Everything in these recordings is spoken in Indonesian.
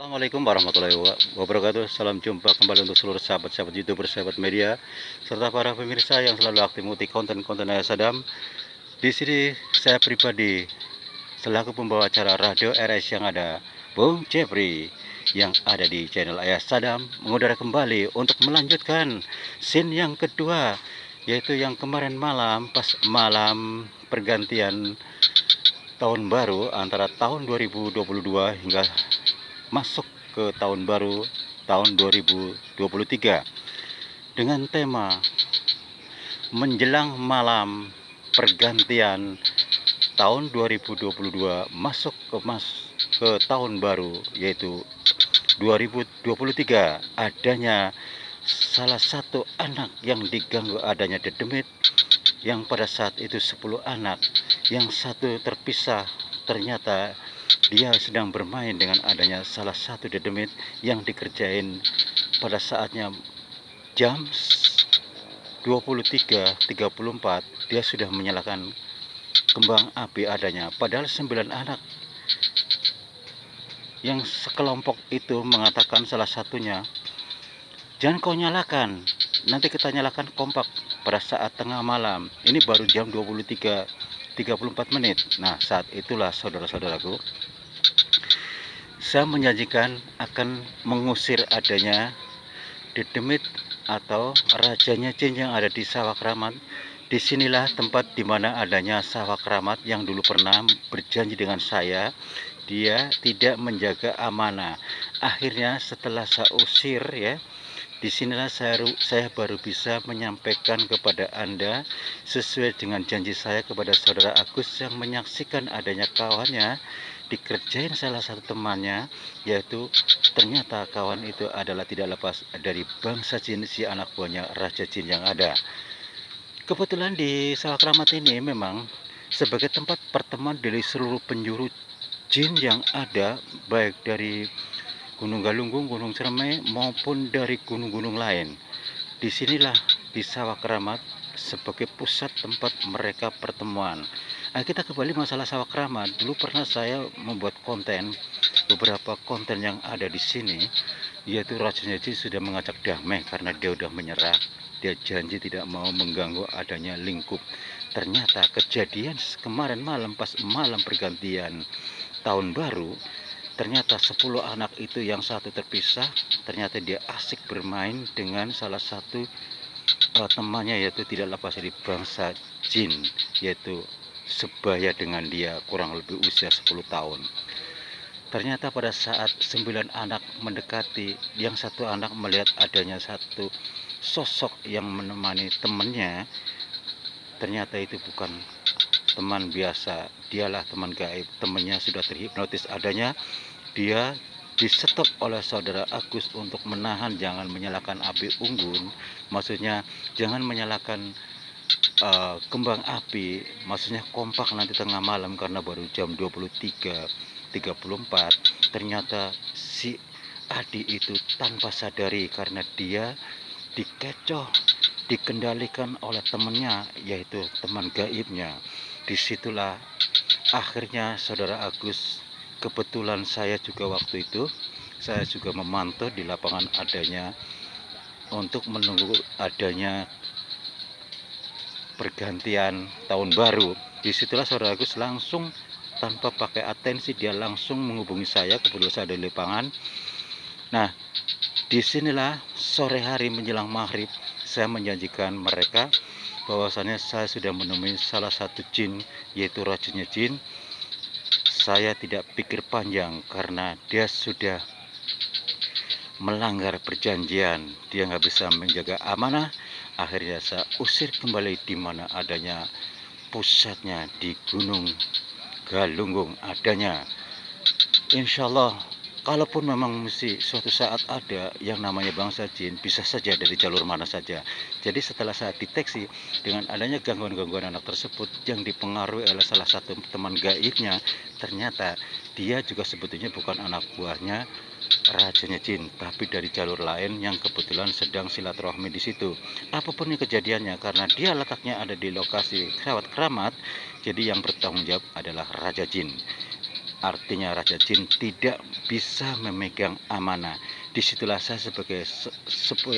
Assalamualaikum warahmatullahi wabarakatuh. Salam jumpa kembali untuk seluruh sahabat-sahabat YouTuber, sahabat media, serta para pemirsa yang selalu aktif mengikuti konten-konten Ayah Sadam. Di sini saya pribadi selaku pembawa acara radio RS yang ada Bung Jeffrey yang ada di channel Ayah Sadam mengudara kembali untuk melanjutkan scene yang kedua, yaitu yang kemarin malam pas malam pergantian tahun baru antara tahun 2022 hingga masuk ke tahun baru tahun 2023 dengan tema menjelang malam pergantian tahun 2022 masuk ke tahun baru yaitu 2023. Adanya salah satu anak yang diganggu, adanya dedemit yang pada saat itu 10 anak, yang satu terpisah. Ternyata dia sedang bermain dengan adanya salah satu dedemit yang dikerjain pada saatnya jam 23.34 dia sudah menyalakan kembang api adanya, padahal 9 anak yang sekelompok itu mengatakan salah satunya, jangan kau nyalakan, nanti kita nyalakan kompak pada saat tengah malam. Ini baru jam 23.34 menit. Nah, saat itulah saudara-saudaraku, saya menjanjikan akan mengusir adanya dedemit atau rajanya jin yang ada di sawah keramat. Disinilah tempat dimana adanya sawah keramat yang dulu pernah berjanji dengan saya, dia tidak menjaga amanah. Akhirnya setelah saya usir ya, disinilah saya baru bisa menyampaikan kepada Anda sesuai dengan janji saya kepada saudara Agus yang menyaksikan adanya kawannya dikerjain salah satu temannya, yaitu ternyata kawan itu adalah tidak lepas dari bangsa jin, si anak buahnya Raja Jin yang ada. Kebetulan di sawah keramat ini memang sebagai tempat pertemuan dari seluruh penjuru jin yang ada, baik dari Gunung Galunggung, Gunung Ciremai maupun dari gunung-gunung lain. Disinilah di sawah keramat sebagai pusat tempat mereka pertemuan. Nah, kita kembali masalah sawah keramat. Dulu pernah saya membuat konten, beberapa konten yang ada di sini, yaitu Raja Jin sudah mengajak damai karena dia sudah menyerah. Dia janji tidak mau mengganggu adanya lingkup. Ternyata kejadian kemarin malam pas malam pergantian tahun baru, ternyata 10 anak itu yang satu terpisah, ternyata dia asik bermain dengan salah satu temannya, yaitu tidak lepas dari bangsa jin, yaitu sebaya dengan dia, kurang lebih usia 10 tahun. Ternyata pada saat 9 anak mendekati, yang satu anak melihat adanya satu sosok yang menemani temannya. Ternyata itu bukan teman biasa, dialah teman gaib. Temannya sudah terhipnotis adanya. Dia disetop oleh saudara Agus untuk menahan jangan menyalakan api unggun, maksudnya jangan menyalakan kembang api, maksudnya kompak nanti tengah malam karena baru jam 23.34. Ternyata si Adi itu tanpa sadari karena dia dikecoh, dikendalikan oleh temannya, yaitu teman gaibnya. Disitulah akhirnya saudara Agus, kebetulan saya juga waktu itu saya juga memantau di lapangan adanya untuk menunggu adanya pergantian tahun baru. Disitulah saudara Agus langsung tanpa pakai atensi, dia langsung menghubungi saya, kebetulan saya ada di lapangan. Nah, disinilah sore hari menjelang maghrib saya menjanjikan mereka bahwasannya saya sudah menemui salah satu jin, yaitu rajanya jin. Saya tidak pikir panjang karena dia sudah melanggar perjanjian, dia nggak bisa menjaga amanah. Akhirnya saya usir kembali di mana adanya pusatnya, di Gunung Galunggung adanya. Insya Allah, kalaupun memang mesti suatu saat ada yang namanya bangsa jin, bisa saja dari jalur mana saja. Jadi setelah saya deteksi dengan adanya gangguan-gangguan anak tersebut yang dipengaruhi oleh salah satu teman gaibnya, ternyata dia juga sebetulnya bukan anak buahnya rajanya jin, tapi dari jalur lain yang kebetulan sedang silaturahmi di situ. Apapun yang kejadiannya, karena dia letaknya ada di lokasi sawah keramat, jadi yang bertanggung jawab adalah Raja Jin. artinya Raja Jin tidak bisa memegang amanah. Disitulah saya sebagai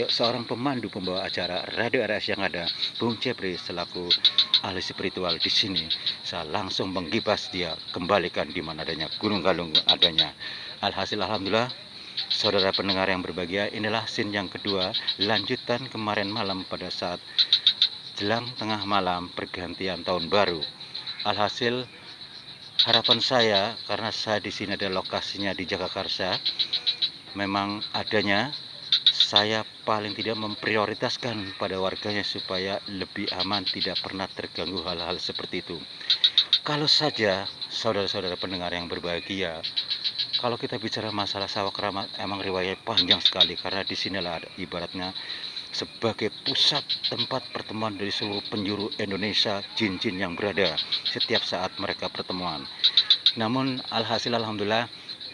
seorang pemandu pembawa acara Radio RS yang ada, Bung Jepri selaku ahli spiritual di sini, saya langsung menggibas dia, kembalikan di mana adanya Gunung Galung adanya. Alhasil alhamdulillah, saudara pendengar yang berbahagia, inilah scene yang kedua, lanjutan kemarin malam pada saat jelang tengah malam pergantian tahun baru. Alhasil harapan saya, karena saya di sini ada lokasinya di Jagakarsa, memang adanya saya paling tidak memprioritaskan pada warganya supaya lebih aman, tidak pernah terganggu hal-hal seperti itu. Kalau saja saudara-saudara pendengar yang berbahagia, kalau kita bicara masalah Sawah Keramat, emang riwayat panjang sekali, karena di sinilah ibaratnya sebagai pusat tempat pertemuan dari seluruh penjuru Indonesia, jin-jin yang berada setiap saat mereka pertemuan. Namun alhasil alhamdulillah,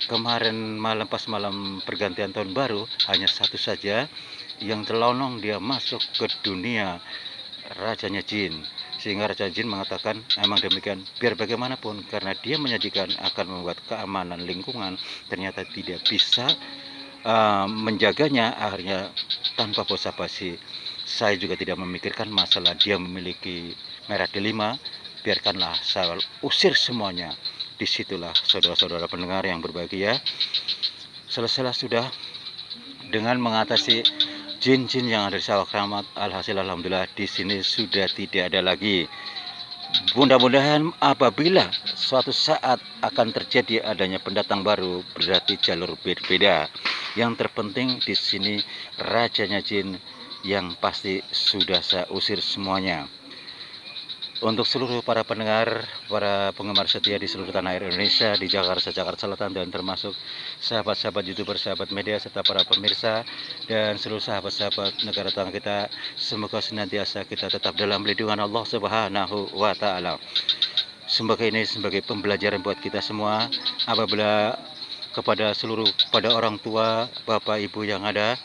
kemarin malam pas malam pergantian tahun baru, hanya satu saja yang terlonong dia masuk ke dunia rajanya jin, sehingga Raja Jin mengatakan emang demikian, biar bagaimanapun karena dia menyajikan akan membuat keamanan lingkungan, ternyata tidak bisa menjaganya. Akhirnya tanpa basa-basi, saya juga tidak memikirkan masalah dia memiliki merah delima, biarkanlah saya usir semuanya. Disitulah saudara-saudara pendengar yang berbahagia, selesailah sudah dengan mengatasi jin-jin yang ada di Sawah Keramat. Alhasil alhamdulillah di sini sudah tidak ada lagi. Mudah-mudahan apabila suatu saat akan terjadi adanya pendatang baru, berarti jalur berbeda. Yang terpenting di sini rajanya jin yang pasti sudah saya usir semuanya. Untuk seluruh para pendengar, para penggemar setia di seluruh tanah air Indonesia, di Jakarta, Jakarta Selatan, dan termasuk sahabat-sahabat YouTuber, sahabat media, serta para pemirsa, dan seluruh sahabat-sahabat negara tetangga kita, semoga senantiasa kita tetap dalam lindungan Allah Subhanahu wa Ta'ala. Semoga ini sebagai pembelajaran buat kita semua, apabila kepada orang tua, bapak, ibu yang ada,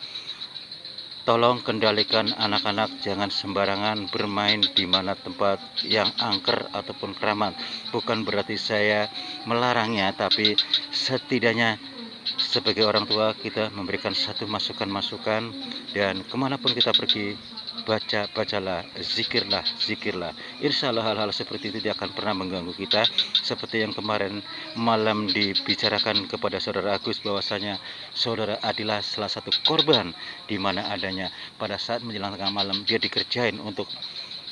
tolong kendalikan anak-anak, jangan sembarangan bermain di mana tempat yang angker ataupun keramat. Bukan berarti saya melarangnya, tapi setidaknya sebagai orang tua kita memberikan satu masukan-masukan, dan kemanapun kita pergi, bacalah, zikirlah. Insya Allah hal-hal seperti itu tidak akan pernah mengganggu kita. Seperti yang kemarin malam dibicarakan kepada saudara Agus, bahwasanya saudara adalah salah satu korban, di mana adanya pada saat menjelang tengah malam dia dikerjain untuk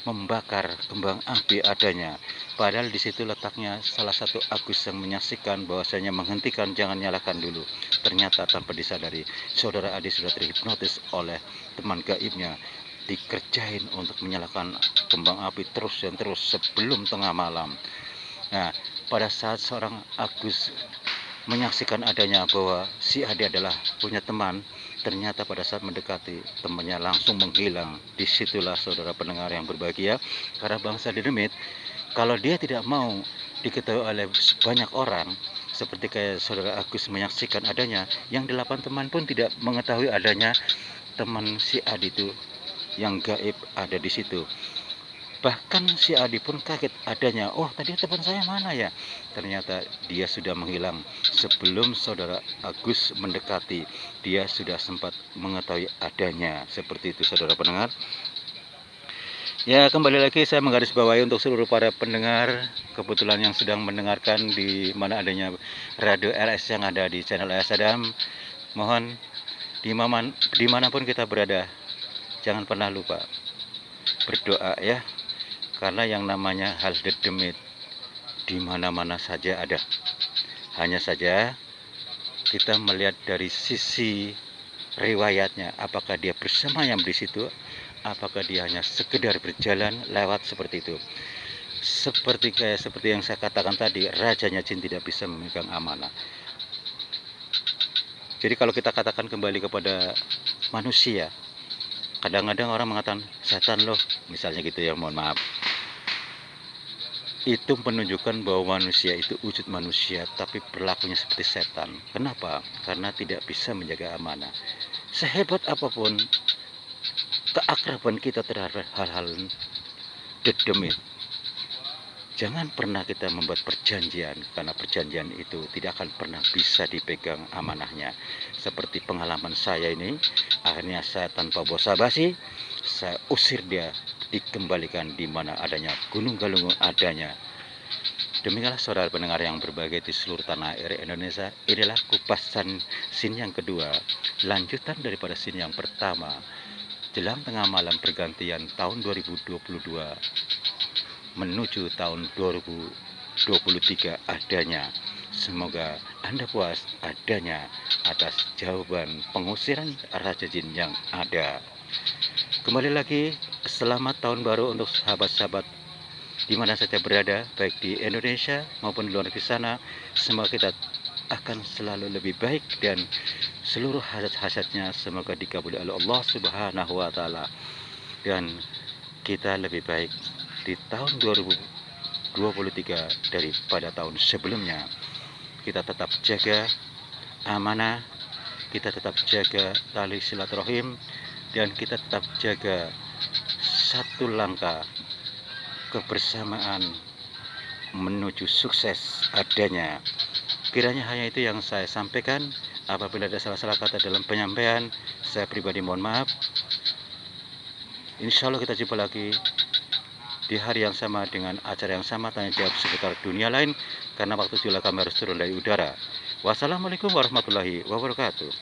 membakar kembang api adanya. Padahal di situ letaknya salah satu Agus yang menyaksikan bahwasanya menghentikan, jangan nyalakan dulu. Ternyata tanpa disadari saudara Adi sudah terhipnotis oleh teman gaibnya, dikerjain untuk menyalakan kembang api terus dan terus sebelum tengah malam. Nah, pada saat seorang Agus menyaksikan adanya bahwa si Adi adalah punya teman, ternyata pada saat mendekati, temannya langsung menghilang. Disitulah saudara pendengar yang berbahagia, karena bangsa Dedemit, kalau dia tidak mau diketahui oleh banyak orang, seperti kayak saudara Agus menyaksikan adanya, yang 8 teman pun tidak mengetahui adanya teman si Adi itu yang gaib ada di situ. Bahkan si Adi pun kaget adanya, oh tadi teman saya mana ya? Ternyata dia sudah menghilang. Sebelum saudara Agus mendekati, dia sudah sempat mengetahui adanya. Seperti itu saudara pendengar. Ya, kembali lagi saya menggarisbawahi untuk seluruh para pendengar, kebetulan yang sedang mendengarkan di mana adanya Radio RS yang ada di channel RS Adam. Mohon dimanapun kita berada, jangan pernah lupa berdoa ya. Karena yang namanya hal dedemit di mana-mana saja ada. Hanya saja kita melihat dari sisi riwayatnya, apakah dia bersemayam di situ, apakah dia hanya sekedar berjalan lewat seperti itu. Seperti yang saya katakan tadi, rajanya jin tidak bisa memegang amanah. Jadi kalau kita katakan kembali kepada manusia, kadang-kadang orang mengatakan setan loh, misalnya gitu ya, mohon maaf. Itu menunjukkan bahwa manusia itu wujud manusia, tapi berlakunya seperti setan. Kenapa? Karena tidak bisa menjaga amanah. Sehebat apapun keakraban kita terhadap hal-hal dedemit, Jangan pernah kita membuat perjanjian, karena perjanjian itu tidak akan pernah bisa dipegang amanahnya. Seperti pengalaman saya ini, akhirnya saya tanpa basa-basi, saya usir dia, dikembalikan di mana adanya Gunung Galunggung adanya. Demikianlah saudara pendengar yang berbahagia di seluruh tanah air Indonesia, inilah kupasan scene yang kedua, lanjutan daripada scene yang pertama. Jelang tengah malam pergantian tahun 2022 menuju tahun 2023 adanya. Semoga Anda puas adanya atas jawaban pengusiran Raja Jin yang ada. Kembali lagi, selamat tahun baru untuk sahabat-sahabat di mana saja berada, baik di Indonesia maupun di luar negeri sana. Semoga kita akan selalu lebih baik dan seluruh hajat-hajatnya semoga dikabuli oleh Allah Subhanahu wa taala. Dan kita lebih baik di tahun 2023 daripada tahun sebelumnya. Kita tetap jaga amanah, kita tetap jaga tali silaturahim, dan kita tetap jaga satu langkah kebersamaan menuju sukses adanya. Kiranya hanya itu yang saya sampaikan. Apabila ada salah-salah kata dalam penyampaian, saya pribadi mohon maaf. Insya Allah kita jumpa lagi di hari yang sama dengan acara yang sama, tanya jawab seputar dunia lain, karena waktu juga kami harus turun dari udara. Wassalamualaikum warahmatullahi wabarakatuh.